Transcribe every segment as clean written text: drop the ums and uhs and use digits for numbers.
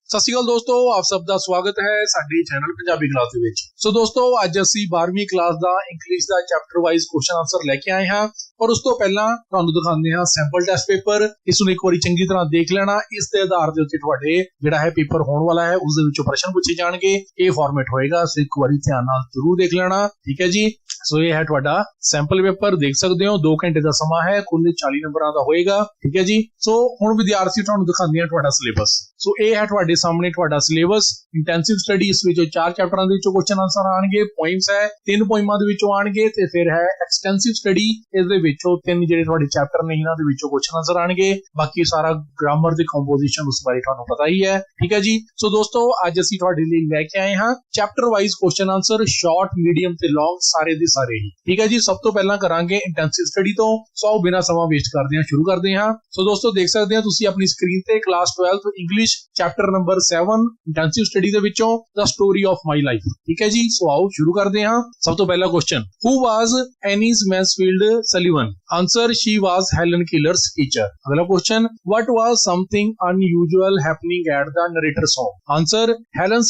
ਸਤਿ ਸ਼੍ਰੀ ਅਕਾਲ ਦੋਸਤੋ, ਆਪ ਸਭ ਦਾ ਸਵਾਗਤ ਹੈ ਸਾਡੇ ਚੈਨਲ ਪੰਜਾਬੀ ਕਲਾਸ ਦੇ ਵਿੱਚ। ਸੋ ਦੋਸਤੋ, ਅੱਜ ਅਸੀਂ 12ਵੀਂ ਕਲਾਸ ਦਾ ਇੰਗਲਿਸ਼ ਦਾ ਚੈਪਟਰ ਵਾਈਜ਼ ਕੁਐਸਚਨ ਆਨਸਰ ਲੈ ਕੇ ਆਏ ਹਾਂ। ਔਰ ਉਸ ਤੋਂ ਪਹਿਲਾਂ ਤੁਹਾਨੂੰ ਦਿਖਾਉਂਦੇ ਹਾਂ ਸੈਂਪਲ ਟੈਸਟ ਪੇਪਰ। ਇਸ ਨੂੰ ਇੱਕ ਵਾਰੀ ਚੰਗੀ ਤਰ੍ਹਾਂ ਦੇਖ ਲੈਣਾ। ਇਸ ਦੇ ਆਧਾਰ ਦੇ ਉੱਤੇ ਤੁਹਾਡੇ ਜਿਹੜਾ ਹੈ ਪੇਪਰ ਹੋਣ ਵਾਲਾ ਹੈ ਉਸ ਦੇ ਵਿੱਚੋਂ ਪ੍ਰਸ਼ਨ ਪੁੱਛੇ ਜਾਣਗੇ। ਇਹ ਫਾਰਮੈਟ ਹੋਏਗਾ, ਸੋ ਇੱਕ ਵਾਰੀ ਧਿਆਨ ਨਾਲ ਜ਼ਰੂਰ ਦੇਖ ਲੈਣਾ, ਠੀਕ ਹੈ ਜੀ। ਸੋ ਇਹ ਹੈ ਤੁਹਾਡਾ ਸੈਂਪਲ ਪੇਪਰ, ਦੇਖ ਸਕਦੇ ਹੋ 2 ਘੰਟੇ ਦਾ ਸਮਾਂ ਹੈ, ਕੁੱਲ 40 ਨੰਬਰਾਂ ਦਾ ਹੋਏਗਾ, ਠੀਕ ਹੈ ਜੀ। ਸੋ ਹੁਣ ਵਿਦਿਆਰਥੀ ਤੁਹਾਨੂੰ ਦਿਖਾਉਂਦੇ ਆ ਤੁਹਾਡਾ ਸਿਲੇਬਸ। ਸੋ ਇਹ ਹੈ ਤੁਹਾਡੇ ਸਾਹਮਣੇ ਤੁਹਾਡਾ ਸਿਲੇਬਸ। ਇੰਟੈਂਸਿਵ ਸਟੱਡੀ, ਇਸ ਵਿੱਚੋਂ 4 ਚੈਪਟਰਾਂ ਦੇ ਵਿੱਚੋਂ ਕੁਐਸਚਨ ਆਨਸਰ ਆਣਗੇ। ਪੋਇਮਸ ਹੈ 3 ਪੋਇਮਾਂ ਦੇ ਵਿੱਚੋਂ ਆਣਗੇ, ਤੇ ਫਿਰ ਹੈ ਐਕਸਟੈਂਸਿਵ ਸਟੱਡੀ, ਇਸ ਦੇ ਵਿੱਚੋਂ 3 ਜਿਹੜੇ ਤੁਹਾਡੇ ਚੈਪਟਰ ਨੇ ਇਹਨਾਂ ਦੇ ਵਿੱਚੋਂ ਕੁਐਸਚਨ ਆਨਸਰ ਆਣਗੇ। ਬਾਕੀ ਸਾਰਾ ਗ੍ਰਾਮਰ ਦੀ ਕੰਪੋਜੀਸ਼ਨ ਉਸ ਬਾਰੇ ਤੁਹਾਨੂੰ ਪਤਾ ਹੀ ਹੈ, ਠੀਕ ਹੈ ਜੀ। ਸੋ ਦੋਸਤੋ, ਅੱਜ ਅਸੀਂ ਤੁਹਾਡੇ ਲਈ ਲੈ ਕੇ ਆਏ ਹਾਂ chapter wise question answer, short, medium ਤੇ ਲੌਂਗ, ਸਾਰੇ ਦੇ ਸਾਰੇ ਹੀ, ਠੀਕ ਹੈ ਜੀ। ਸਭ ਤੋਂ ਪਹਿਲਾਂ ਕਰਾਂਗੇ ਇੰਟੈਂਸਿਵ ਸਟੱਡੀ ਤੋਂ। ਸੋ ਬਿਨਾਂ ਸਮਾਂ ਵੇਸਟ ਕਰਦੇ ਹਾਂ, ਸ਼ੁਰੂ ਕਰਦੇ ਹਾਂ। ਸੋ ਦੋਸਤੋ, ਦੇਖ ਸਕਦੇ ਹੋ ਤੁਸੀਂ ਆਪਣੀ ਸਕਰੀਨ ਤੇ class 12 English chapter number 7 intensive study ਦੇ ਵਿੱਚੋਂ the story of my life, ਠੀਕ ਹੈ ਜੀ। ਸੋ ਆਓ ਸ਼ੁਰੂ ਕਰਦੇ ਹਾਂ। ਸਭ ਤੋਂ ਪਹਿਲਾ ਕੁਐਸਚਨ, ਹੂ ਵਾਜ਼ ਐਨੀਜ਼ ਮੈnsfield ਸਲੀਵਨ? ਆਂਸਰ, ਸ਼ੀ ਵਾਜ਼ ਹੈਲਨ ਕਿਲਰਸ ਟੀਚਰ। ਅਗਲਾ question, what was something unusual happening at the narrator's home? Answer, Helen's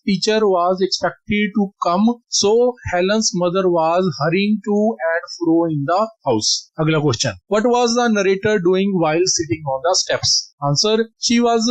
teacher was expected to come, so Helen's mother was hurrying to and fro in the house. Agla question, what was the narrator doing while sitting on the steps? Answer, she was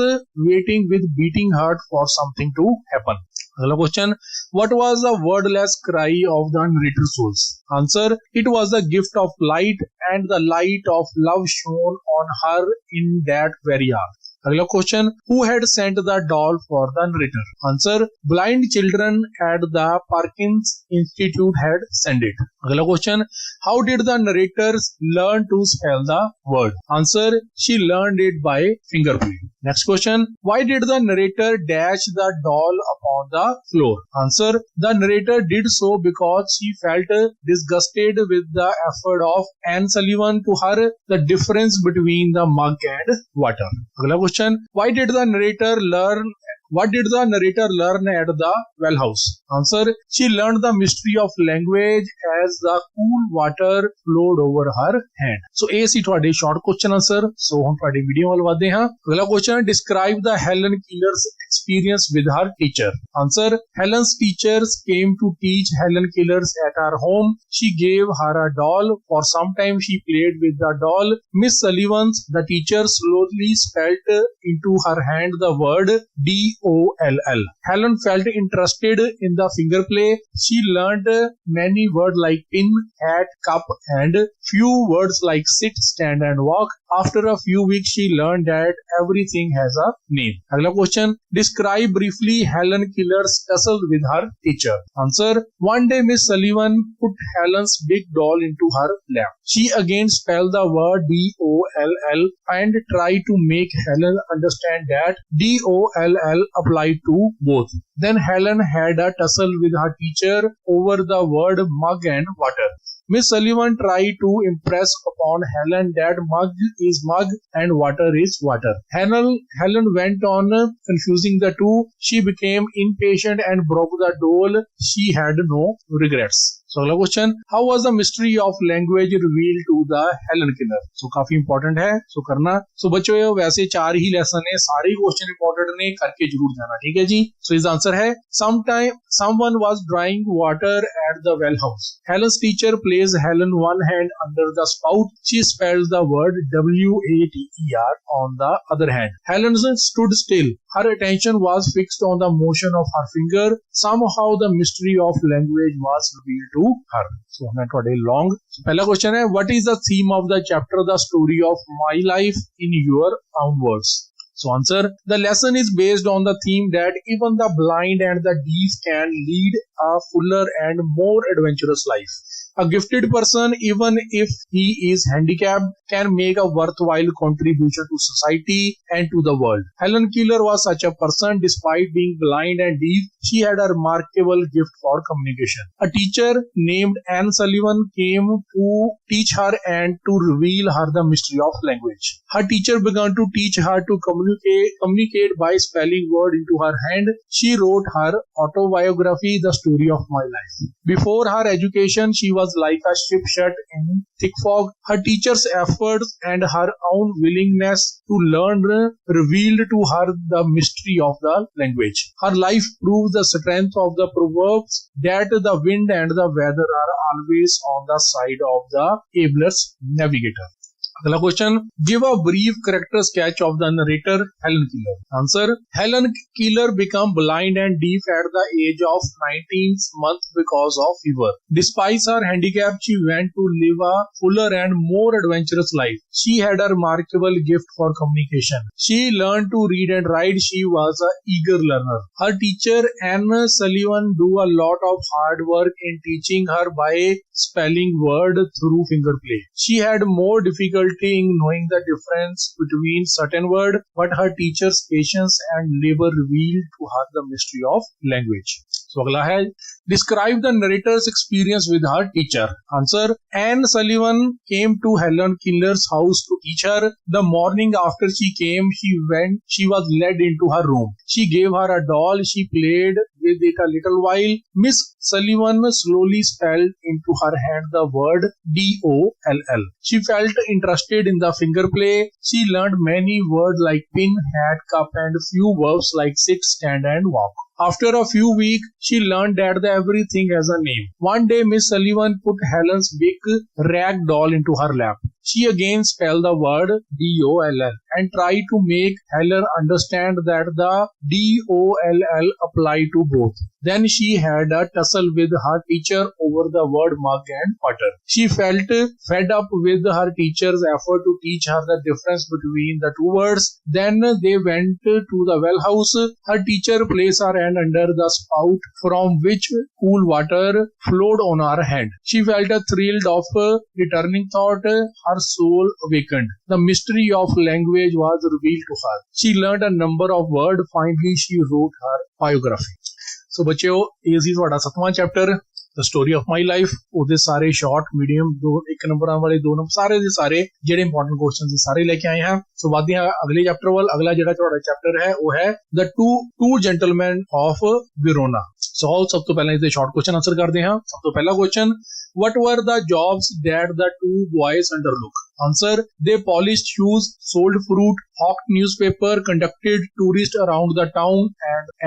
waiting with beating heart for something to happen. Agla question, what was the wordless cry of the narrator's souls? Answer, it was the gift of light and the light of love shone on her in that very hour. Agla question, who had sent the doll for the narrator? Answer, blind children at the Parkins Institute had sent it. Agla question, how did the narrators learn to spell the word? Answer, she learned it by fingerprint. Next question, why did the narrator dash the doll upon the floor? Answer, the narrator did so because she felt disgusted with the effort of Anne Sullivan to her the difference between the mug and water. Agla question, what did the narrator learn at the well house? Answer, she learned the mystery of language as the cool water flowed over her hand. So ਇਹ ਸੀ ਤੁਹਾਡੇ short question answer. ਸੋ ਹੁਣ ਤੁਹਾਡੀ video ਵੱਲ ਵਧਦੇ ਹਾਂ। ਅਗਲਾ question, describe the Helen Keller's experience with her teacher. Answer, Helen's teachers came to teach Helen Keller's at her home. She gave her a doll. For some time she played with the doll. Miss Sullivan's, the teacher, slowly spelled into her hand the word D-O-L-L. Helen felt interested in the finger play. She learned many words like pin, hat, cup, and few words like sit, stand, and walk. After a few weeks, she learned that everything has a name. Agla question, describe briefly Helen Keller's tussle with her teacher. Answer, one day Miss Sullivan put Helen's big doll into her lap. She again spelled the word D-O-L-L and tried to make Helen understand that D-O-L-L applied to both. Then Helen had a tussle with her teacher over the word mug and water. Miss Sullivan tried to impress upon Helen that mug is mug and water is water. Helen went on confusing the two. She became impatient and broke the doll. She had no regrets. So अगला question, how was the mystery of language revealed to the Helen Keller? So काफी important है, सो करना। सो बच्चों, वैसे 4 ही lesson है, सारे question important ने, करके जरूर जाना, ठीक है जी। सो इसका आंसर है, someone was drawing water at the well house. Helen's teacher placed Helen one hand under the spout. She spelled the word W-A-T-E-R on the other hand. Helen stood still. Her attention was fixed on the motion of her finger. Somehow the mystery of language was revealed to her. So हमने थोड़े long. पहला question है, what is the theme of the chapter the story of my life in your own words? So answer, the lesson is based on the theme that even the blind and the deaf can lead a fuller and more adventurous life. A gifted person, even if he is handicapped, can make a worthwhile contribution to society and to the world. Helen Keller was such a person. Despite being blind and deaf, she had a remarkable gift for communication. A teacher named Anne Sullivan came to teach her and to reveal her the mystery of language. Her teacher began to teach her to communicate by spelling word into her hand. She wrote her autobiography, The Story of My Life. Before her education, she was was like a ship shut in thick fog. Her teacher's efforts and her own willingness to learn revealed to her the mystery of the language. Her life proved the strength of the proverbs that the wind and the weather are always on the side of the ablest navigator. अगला question, give a brief character sketch of the narrator Helen Keller. Answer, Helen Keller become blind and deaf at the age of 19th month because of fever. Despite her handicap, she went to live a fuller and more adventurous life. She had a remarkable gift for communication. She learned to read and write. She was an eager learner. Her teacher Anne Sullivan do a lot of hard work in teaching her by spelling word through finger play. She had more difficulty in knowing the difference between certain words, but her teacher's patience and labor revealed to her the mystery of language. So अगला है, describe the narrator's experience with her teacher. Answer, Anne Sullivan came to Helen Keeler's house to teach her. The morning after she came, she was led into her room. She gave her a doll. She played with it a little while. Miss Sullivan slowly spelled into her hand the word D-O-L-L. She felt interested in the finger play. She learned many words like pin, hat, cup, and few verbs like sit, stand, and walk. After a few weeks, she learned that everything has a name. One day, Miss Sullivan put Helen's big rag doll into her lap. She again spelled the word D-O-L-L and tried to make Helen understand that the D-O-L-L applied to both. Then she had a tussle with her teacher over the word mug and butter. She felt fed up with her teacher's effort to teach her the difference between the two words. Then they went to the well house. Her teacher placed her hand under the spout from which cool water flowed on her hand. She felt a thrill of returning thought. Her soul awakened. The mystery of language was revealed to her. She learned a number of words. Finally, she wrote her biography. So बच्चों, ये ਸੀ ਤੁਹਾਡਾ 7ਵਾਂ chapter the story of my life. ਉਹਦੇ ਸਾਰੇ short medium 1 ਨੰਬਰਾਂ ਵਾਲੇ 2 number ਸਾਰੇ ਦੇ ਸਾਰੇ ਜਿਹੜੇ ਇੰਪੋਰਟੈਂਟ ਕੁਐਸਚਨਸ ਨੇ ਸਾਰੇ ਲੈ ਕੇ ਆਏ ਹਾਂ. ਸੋ ਵਧਦੇ ਹਾਂ ਅਗਲੇ ਚੈਪਟਰ ਵੱਲ. ਅਗਲਾ ਜਿਹੜਾ ਤੁਹਾਡਾ ਚੈਪਟਰ ਹੈ ਉਹ ਹੈ ਦ ਟੂ ਜੈਂਟਲਮੈਨ ਆਫ ਵਿਰੋਨਾ. ਸੋ ਸਭ ਤੋਂ ਪਹਿਲਾਂ ਇਹਦੇ ਸ਼ਾਰਟ ਕੁਐਸਚਨ ਆਨਸਰ ਕਰਦੇ ਹਾਂ. ਸਭ ਤੋਂ ਪਹਿਲਾ question, what were the jobs that the two boys undertook? Answer, they polished shoes, sold fruit, hawked newspaper, conducted tourists around the town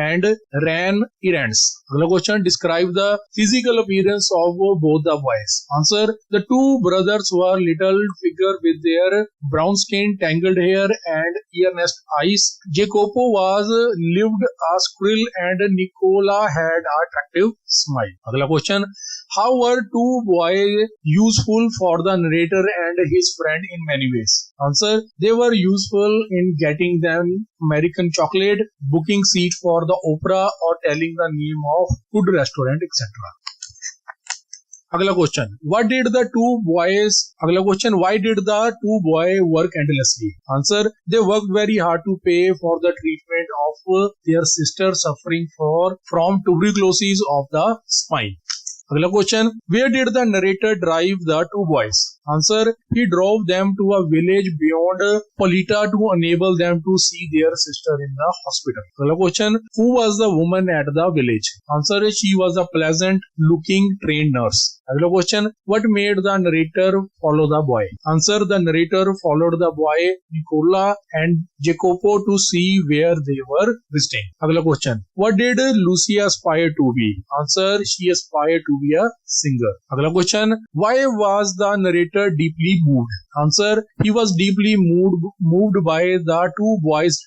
and ran errands. Another question, describe the physical appearance of both the boys. Answer, the two brothers were little figure with their brown skin, tangled hair and earnest eyes. Jacopo was lived a squirrel and Nicola had an attractive smile. Another question, how were two boys useful for the narrator and his friend in many ways? Answer, they were useful in getting them American chocolate, booking seat for the opera or telling the name of good restaurant, etc. अगला question, what did the two boys? अगला question, why did the two boys work endlessly? Answer, they worked very hard to pay for the treatment of their sister suffering from tuberculosis of the spine. अगला question, where did the narrator drive the two boys? Answer, he drove them to a village beyond Polita to enable them to see their sister in the hospital. अगला question, who was the woman at the village? Answer, she was a pleasant looking trained nurse. अगला question, what made the narrator follow the boy? Answer, the narrator followed the boy Nicola and Jacopo to see where they were visiting. अगला question, what did Lucia aspire to be? Answer, she aspired to be a singer. अगला question, why was the narrator deeply moved? Answer, he was deeply moved by the two boys'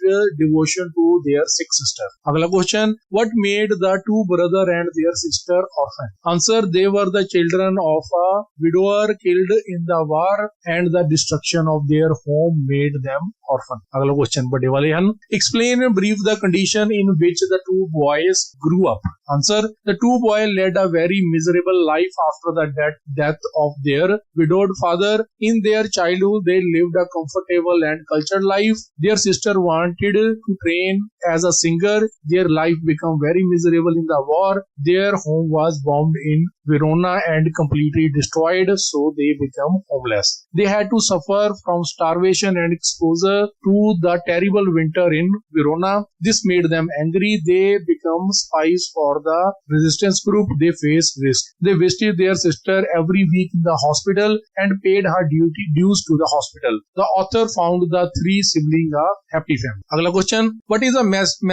devotion to their sick sister. अगला question, what made the two brothers and their sister orphan? Answer, they were the children of a widower killed in the war and the destruction of their home made them orphan. अगला question बड़े वाले हैं, explain and brief the condition in which the two boys grew up. Answer, the two boys led a very miserable life after the death of their widowed father. In their childhood, they lived a comfortable and cultured life. Their sister wanted to train as a singer. Their life became very miserable in the war. Their home was bombed in Verona and completely destroyed, so they become homeless. They had to suffer from starvation and exposure to the terrible winter in Verona. This made them angry. They become spies for the resistance group. They faced risk. They visited their sister every week in the hospital and paid her dues to the hospital. The author found the three siblings a happy family. Agla question. What is the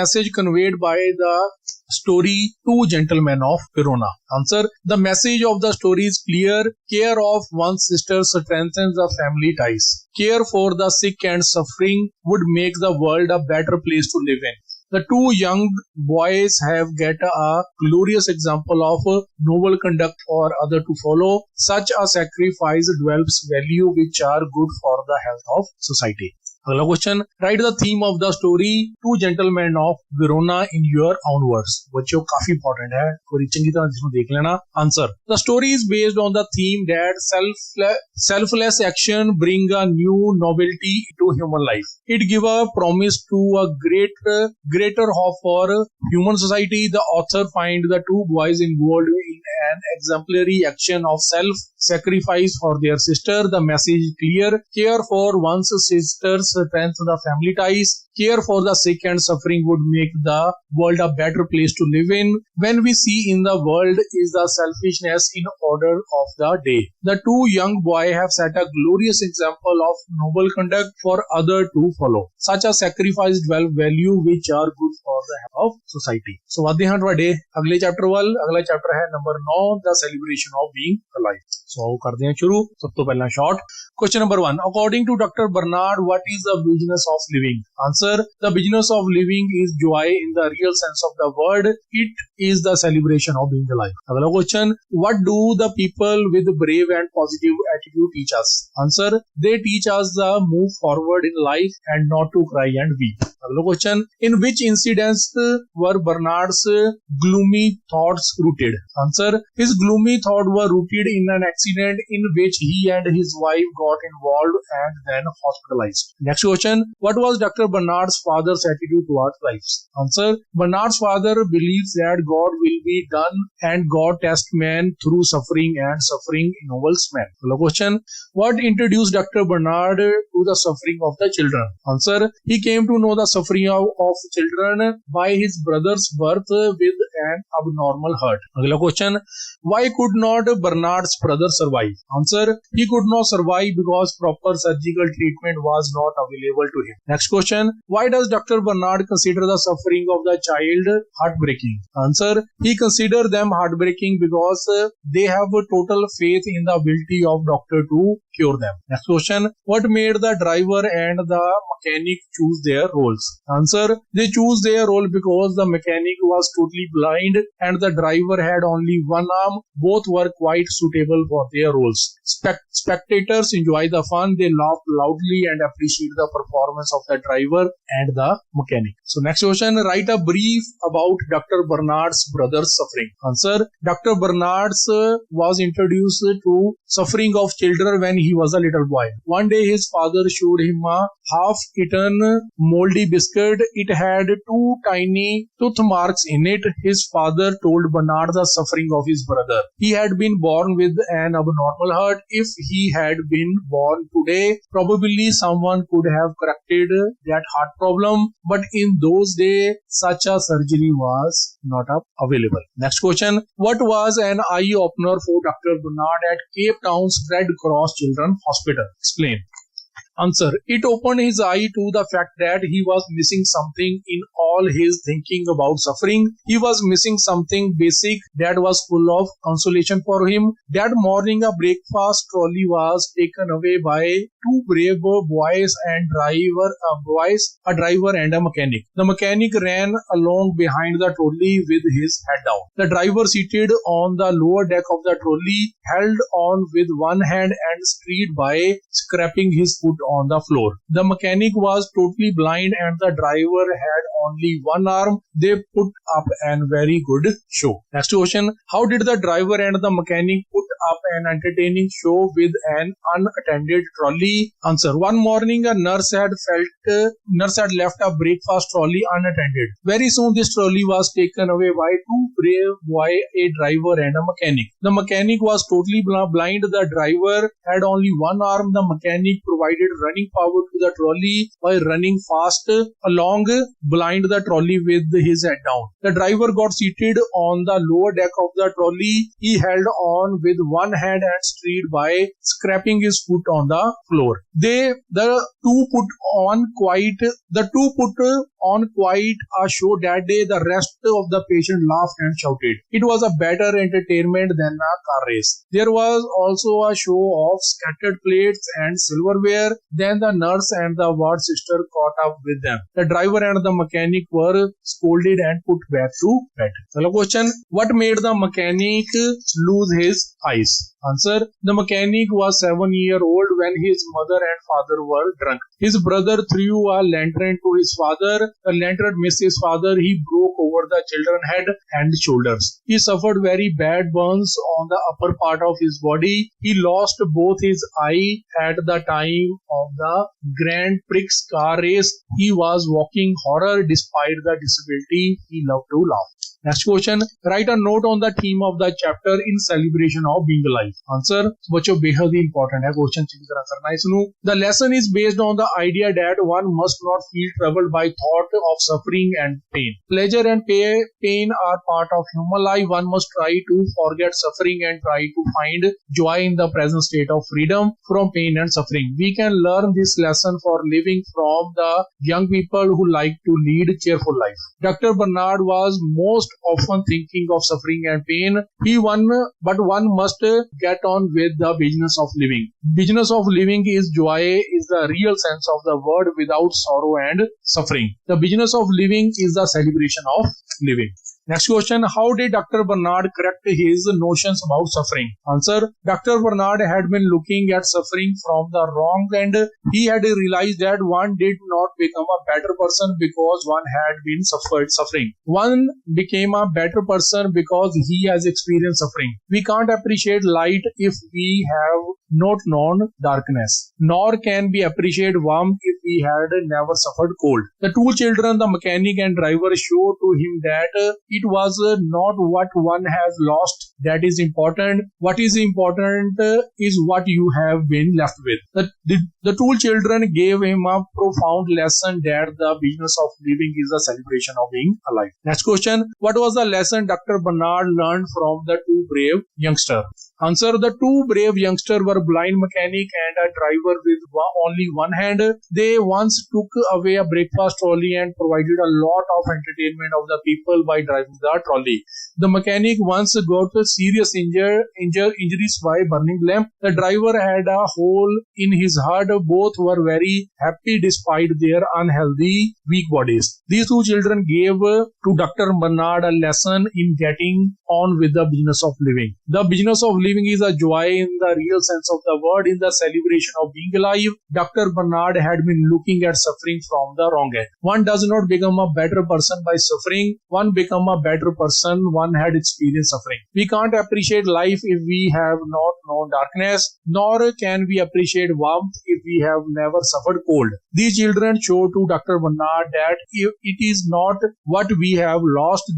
message conveyed by the story Two Gentlemen of Verona? Answer. The message of the story is clear. Care of one's sister strengthens the family ties. Care for the sick and suffering would make the world a better place to live in. The two young boys have get a glorious example of noble conduct for others to follow. Such a sacrifice develops value which are good for the health of society. अगला question. Write the theme of the story two gentleman of Verona in your own words. बच्चों काफी important है, थोड़ी चंगी तरह जिसको देख लेना. Answer. The story is based on the theme that selfless action bring a new novelty to human life. It give a promise to a greater hope for human society. The author find the two boys involved in an exemplary action of self-sacrifice for their sister. The message is clear. Care for one's sisters strengthens the family ties. Care for the sick and suffering would make the world a better place to live in. When we see in the world is the selfishness in order of the day. The two young boys have set a glorious example of noble conduct for others to follow. Such a sacrifice develop value which are good for the health of society. So what they have today? अगले chapter वाल अगला chapter है number 9 the celebration of being alive. So करते हैं शुरू. सब तो पहला short question number 1. According to doctor Bernard what is the business of living? Answer. The business of living is joy in the real sense of the word. It is the celebration of being alive. अगला question. What do the people with brave and positive attitude teach us? Answer. They teach us the move forward in life and not to cry and weep. अगला question. In which incidents were Bernard's gloomy thoughts rooted? Answer. His gloomy thoughts were rooted in an accident in which he and his wife got involved and then hospitalized. Next question. What was Dr. Bernard's father's attitude towards life? Answer. Bernard's father believes that God will be done and God tests man through suffering and suffering ennobles man. Another question. What introduced Dr. Bernard to the suffering of the children? Answer. He came to know the suffering of children by his brother's birth with an abnormal heart. Agla question. Why could not Bernard's brother survive? Answer. He could not survive because proper surgical treatment was not available to him. Next question. Why does Dr. Bernard consider the suffering of the child heartbreaking? Answer. He considers them heartbreaking because they have a total faith in the ability of doctor to cure them. Next question. What made the driver and the mechanic choose their roles? Answer. They choose their role because the mechanic was totally blind and the driver had only one arm. Both were quite suitable for their roles. Spectators enjoy the fun. They laugh loudly and appreciate the performance of the driver and the mechanic. So next question. Write a brief about Dr. Bernard's brother's suffering. Answer. Dr. Bernard's was introduced to suffering of children when he was a little boy. One day his father showed him a half-eaten moldy biscuit. It had 2 tiny tooth marks in it. His father told Bernard the suffering of his brother. He had been born with an abnormal heart. If he had been born today, probably someone could have corrected that heart problem. But in those days, such a surgery was not available. Next question. What was an eye-opener for Dr. Bernard at Cape Town's Red Cross Children's Hospital? Explain. Answer. It opened his eye to the fact that he was missing something in all his thinking about suffering. He was missing something basic that was full of consolation for him. That morning a breakfast trolley was taken away by 2 brave boys and a driver and a mechanic. The mechanic ran along behind the trolley with his head down. The driver seated on the lower deck of the trolley held on with one hand and strayed by scraping his foot on the floor. The mechanic was totally blind and the driver had only one arm. They put up a very good show. Next question. How did the driver and the mechanic put up an entertaining show with an unattended trolley? Answer. One morning a nurse had left a breakfast trolley unattended. Very soon this trolley was taken away by two brave boys, a driver and a mechanic. The mechanic was totally blind. The driver had only one arm. The mechanic provided running power to the trolley by running fast along behind the trolley with his head down. The driver got seated on the lower deck of the trolley. He held on with one hand and strayed by scraping his foot on the floor. The two put on quite a show that day. The rest of the patient laughed and shouted. It was a better entertainment than a car race. There was also a show of scattered plates and silverware. Then the nurse and the ward sister caught up with them. The driver and the mechanic were scolded and put back to bed. So question: what made the mechanic lose his eyes? Answer. The mechanic was 7-year-old when his mother and father were drunk. His brother threw a lantern to his father. The lantern missed his father. He broke over the children's head and shoulders. He suffered very bad burns on the upper part of his body. He lost both his eye at the time of the Grand Prix car race. He was walking horror despite the disability. He loved to laugh. Next question. Write a note on the theme of the chapter in celebration of being alive. Answer. बच्चों बेहद ही important है question अच्छी तरह करना है इसनु. The lesson is based on the idea that one must not feel troubled by thought of suffering and pain. Pleasure and pain are part of human life. One must try to forget suffering and try to find joy in the present state of freedom from pain and suffering. We can learn this lesson for living from the young people who like to lead cheerful life. Dr. Bernard was most often thinking of suffering and pain. But one must get on with the business of living. Business of living is joy, is the real sense of the word without sorrow and suffering. The business of living is the celebration of living. Next question. How did Dr. Bernard correct his notions about suffering? Answer. Dr. Bernard had been looking at suffering from the wrong end. He had realized that one did not become a better person because one had been suffering. One became a better person because he has experienced suffering. We can't appreciate light if we have not known darkness, nor can we appreciate warmth if we had never suffered cold. The two children, the mechanic and driver, showed to him that it was not what one has lost that is important. What is important is what you have been left with. The two children gave him a profound lesson that the business of living is a celebration of being alive. Next question. What was the lesson Dr. Bernard learned from the two brave youngsters? Answer. The two brave youngsters were blind mechanic and a driver with only one hand. They once took away a breakfast trolley and provided a lot of entertainment of the people by driving the trolley. The mechanic once got serious injuries by burning lamp. The driver had a hole in his heart. Both were very happy despite their unhealthy, weak bodies. These two children gave to Dr. Bernard a lesson in getting on with the business of living. The business of living is a joy in the real sense of the word, in the celebration of being alive. Dr. Bernard had been looking at suffering from the wrong end. One does not become a better person by suffering. One becomes a better person one had experienced suffering. We can't appreciate life if we have not known darkness, nor can we appreciate warmth if we have never suffered cold. These children show to Dr. Bernard that it is not what we have lost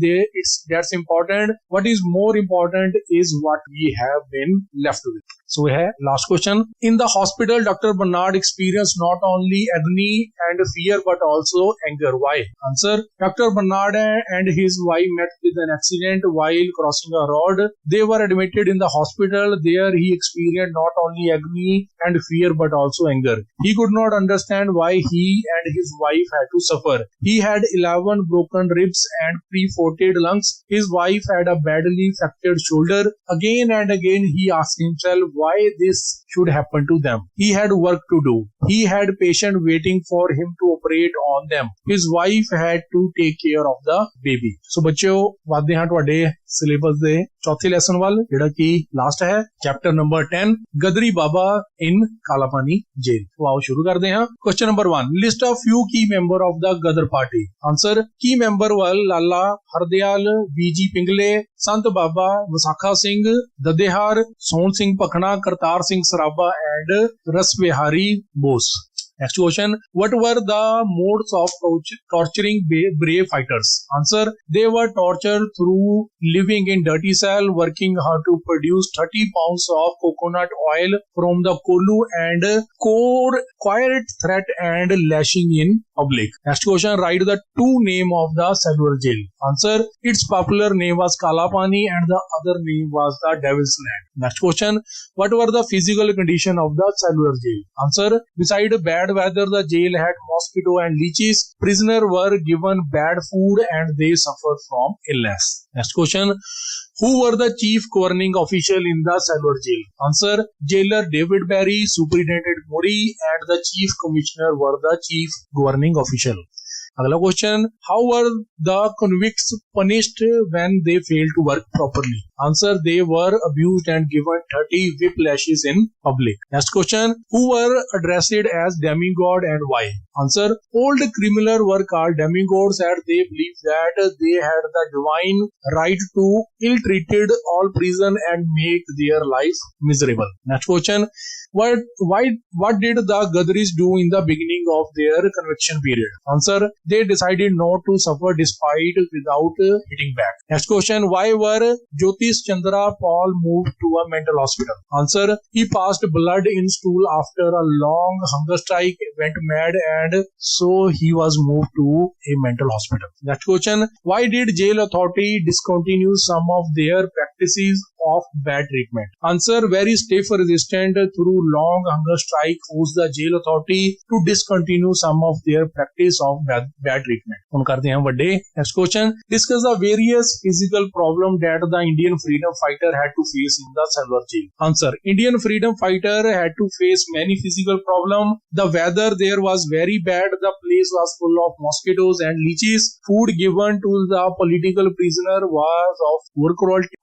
that's important. What is more important is what we have been left with. So here, last question. In the hospital, Dr. Bernard experienced not only agony and fear but also anger. Why? Answer. Dr. Bernard and his wife met with an accident while crossing a road. They were admitted in the hospital. There he experienced not only agony and fear but also anger. He could not understand why he and his wife had to suffer. He had 11 broken ribs and perforated lungs. His wife had a badly fractured shoulder. Again and again he asked himself why this should happen to them. He had work to do. He had patient waiting for him to operate on them. His wife had to take care of the baby. So ਬੱਚਿਓ ਵਾਦੇ ਹਾਂ ਤੁਹਾਡੇ syllabus ਦੇ ਚੌਥੇ lesson ਵੱਲ, ਜਿਹੜਾ ਕਿ last ਹੈ chapter number 10 Ghadri Baba in Kalapani jail. तो आओ शुरू करते हैं। Question number 1, list of few key member of the Ghadar party. Answer, key member वाल लाला हरदयाल, बीजी पिंगले, संत बाबा, विसाखा सिंह, ददेहार, सोहन सिंह पखना, करतार सिंह सराबा एंड रस Bihari Bose. Next question, what were the modes of torturing brave fighters? Answer, they were tortured through living in dirty cell, working hard to produce 30 pounds of coconut oil from the kolu and quiet threat and lashing in public. Next question, write the two name of the cellular jail. Answer, its popular name was Kalapani and the other name was the Devil's Land. Next question, what were the physical condition of the cellular jail? Answer, beside bad weather, the jail had mosquito and leeches. Prisoners were given bad food and they suffered from illness. Next question, who were the chief governing official in the cellular jail? Answer, jailer David Barry, Superintendent Murray and the chief commissioner were the chief governing official. अगला question, how were the convicts punished when they failed to work properly? Answer, they were abused and given 30 whip lashes in public. Next question, who were addressed as demigod and why? Answer, old criminals were called demigods as they believed that they had the divine right to ill-treated all prison and make their life miserable. Next question, what did the Gadaris do in the beginning of their conviction period? Answer, they decided not to suffer despite without hitting back. Next question, why were Jyotish Chandra Paul moved to a mental hospital? Answer, he passed blood in stool after a long hunger strike, went mad and so he was moved to a mental hospital. Next question, why did jail authority discontinue some of their practices of bad treatment? Answer, very stiff resistance through long hunger strike forced the jail authority to discontinue some of their practice of bad treatment. हम करते हैं बड़े। Next question, discuss the various physical problem that the Indian freedom fighter had to face in the cellular jail. Answer, Indian freedom fighter had to face many physical problem. The weather there was very bad. The place was full of mosquitoes and leeches. Food given to the political prisoner was of poor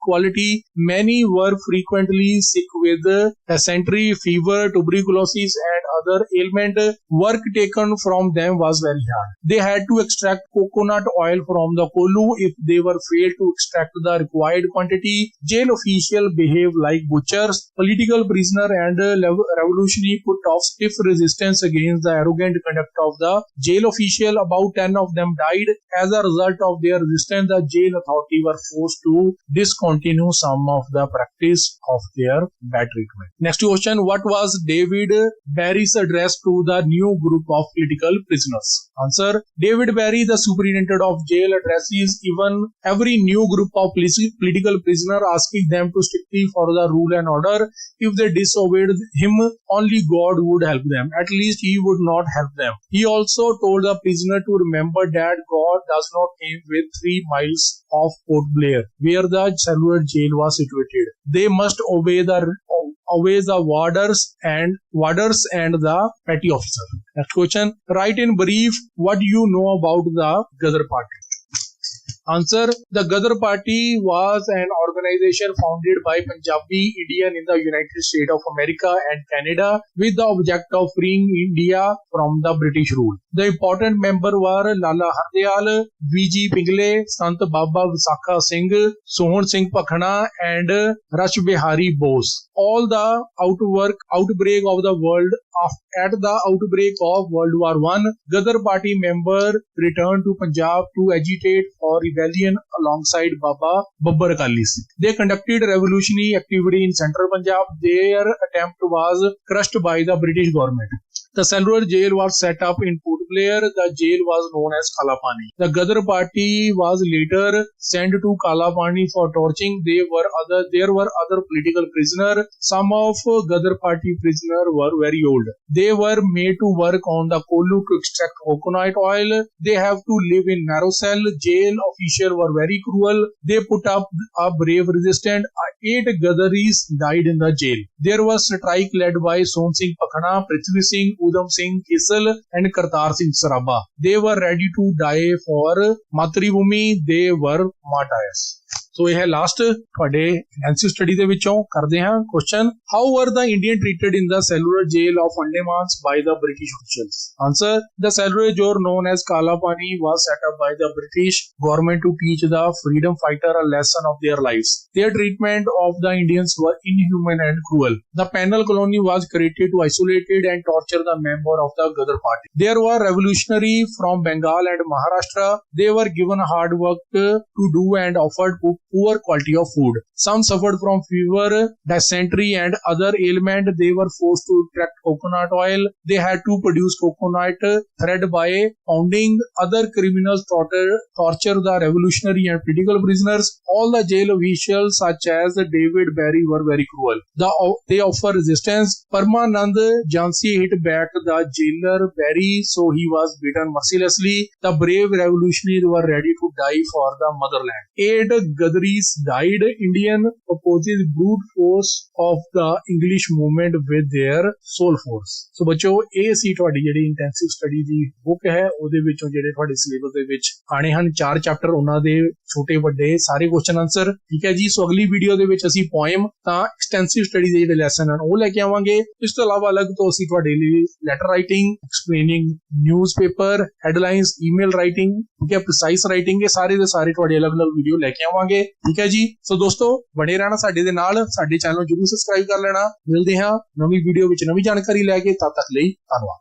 quality. Many were frequently sick with dysentery, fever, tuberculosis and other ailment. Work taken from them was very hard. They had to extract coconut oil from the kolu. If they were failed to extract the required quantity, jail officials behaved like butchers. Political prisoner and revolutionary put off stiff resistance against the arrogant conduct of the jail official. About 10 of them died. As a result of their resistance, the jail authority were forced to discontinue some of the practice of their bad treatment. Next question, what was David Barry's address to the new group of political prisoners? Answer, David Barry, the superintendent of jail, addresses even every new group of political prisoner, asking them to strictly follow the rule and order. If they disobeyed him, only God would help them. At least he would not help them. He also told the prisoner to remember that God does not came with 3 miles of Port Blair, where the cellular jail was situated. They must obey the warders and the petty officer. Next question, write in brief what you know about the Ghadar party. Answer, the Ghadar Party was an organization founded by Punjabi Indian in the United States of America and Canada with the object of freeing India from the British rule. The important members were Lala Hardayal, V.G. Pingle, Sant Baba Visakha Singh, Sohan Singh Pakhana and Rash Bihari Bose. All the outbreak of the world at the outbreak of World War I, Ghadar Party members returned to Punjab to agitate for rebellion alongside Baba Babbar Akalis. They conducted revolutionary activity in central Punjab. Their attempt was crushed by the British government. The cellular jail was set up in Port Blair. The jail was known as Kalapani. The Ghadar Party was later sent to Kalapani for torturing. There were other political prisoners. Some of Ghadar Party prisoners were very old. They were made to work on the kolu to extract coconut oil. They have to live in narrow cell. Jail officials were very cruel. They put up a brave resistance. 8 Gadaris died in the jail. There was strike led by Son Singh Pakhana, Prithvi Singh, Udham Singh Kisal and Kartar Singh Saraba. They were ready to die for Matribhumi. They were martyrs. सो यह last ਤੁਹਾਡੇ NC study ਦੇ ਵਿੱਚੋਂ ਕਰਦੇ ਹਾਂ question how were the Indian treated in the cellular jail of Andaman by the British officials answer the cellular jail known as Kala Pani was set up by the British government to teach the freedom fighter a lesson of their lives their treatment of the Indians were inhuman and cruel the penal colony was created to isolated and torture the member of the Ghadar party there were revolutionary from Bengal and Maharashtra they were given hard work to do and offered poor quality of food. Some suffered from fever, dysentery and other ailment. They were forced to extract coconut oil. They had to produce coconut thread by pounding. Other criminals torture the revolutionary and political prisoners. All the jail officials such as David Barry were very cruel. They offer resistance. Parmanand Jhansi hit back the jailer Barry, so he was beaten mercilessly. The brave revolutionaries were ready to die for the motherland. 8 Gadaris died. Indian opposes brute force of the English movement with their soul force. So ਬੱਚੋ ਇਹ ਸੀ ਤੁਹਾਡੀ ਜਿਹੜੀ intensive study ਦੀ book ਹੈ ਉਹਦੇ ਵਿੱਚੋਂ ਜਿਹੜੇ ਤੁਹਾਡੇ syllabus ਦੇ ਵਿੱਚ ਆਣੇ ਹਨ 4 ਚੈਪਟਰ ਉਹਨਾਂ ਦੇ ਛੋਟੇ ਵੱਡੇ ਸਾਰੇ ਕੁਐਸਚਨ ਆਨਸਰ ਠੀਕ ਹੈ ਜੀ। ਸੋ ਅਗਲੀ ਵੀਡੀਓ ਦੇ ਵਿੱਚ ਅਸੀਂ ਪੋਇਮ ਤਾਂ ਐਕਸਟੈਂਸਿਵ ਸਟੱਡੀ ਦੇ ਜਿਹੜੇ ਲੈਸਨ ਹਨ ਉਹ ਲੈ ਕੇ ਆਵਾਂਗੇ। ਇਸ ਤੋਂ ਇਲਾਵਾ ਅਲੱਗ ਤੋਂ ਅਸੀਂ ਤੁਹਾਡੇ ਲਈ letter writing explaining newspaper headlines email writing ਠੀਕ ਹੈ ਪ੍ਰੀਸਾਈਜ਼ ਰਾਈਟਿੰਗ ਇਹ ਸਾਰੇ ਦੇ ਸਾਰੇ ਤੁਹਾਡੇ ਅਲੱਗ-ਅਲੱਗ ਵੀਡੀਓ ਲੈ ਕੇ ਆਵਾਂਗੇ ਠੀਕ ਹੈ ਜੀ। ਸੋ ਦੋਸਤੋ ਬਣੇ ਰਹਿਣਾ ਸਾਡੇ ਦੇ ਨਾਲ ਸਾਡੇ ਚੈਨਲ ਨੂੰ ਜਰੂਰ ਸਬਸਕ੍ਰਾਈਬ ਕਰ ਲੈਣਾ। ਮਿਲਦੇ ਹਾਂ ਨਵੀਂ ਵੀਡੀਓ ਵਿੱਚ ਨਵੀਂ ਜਾਣਕਾਰੀ ਲੈ ਕੇ ਤਦ ਤੱਕ ਲਈ ਧੰਨਵਾਦ।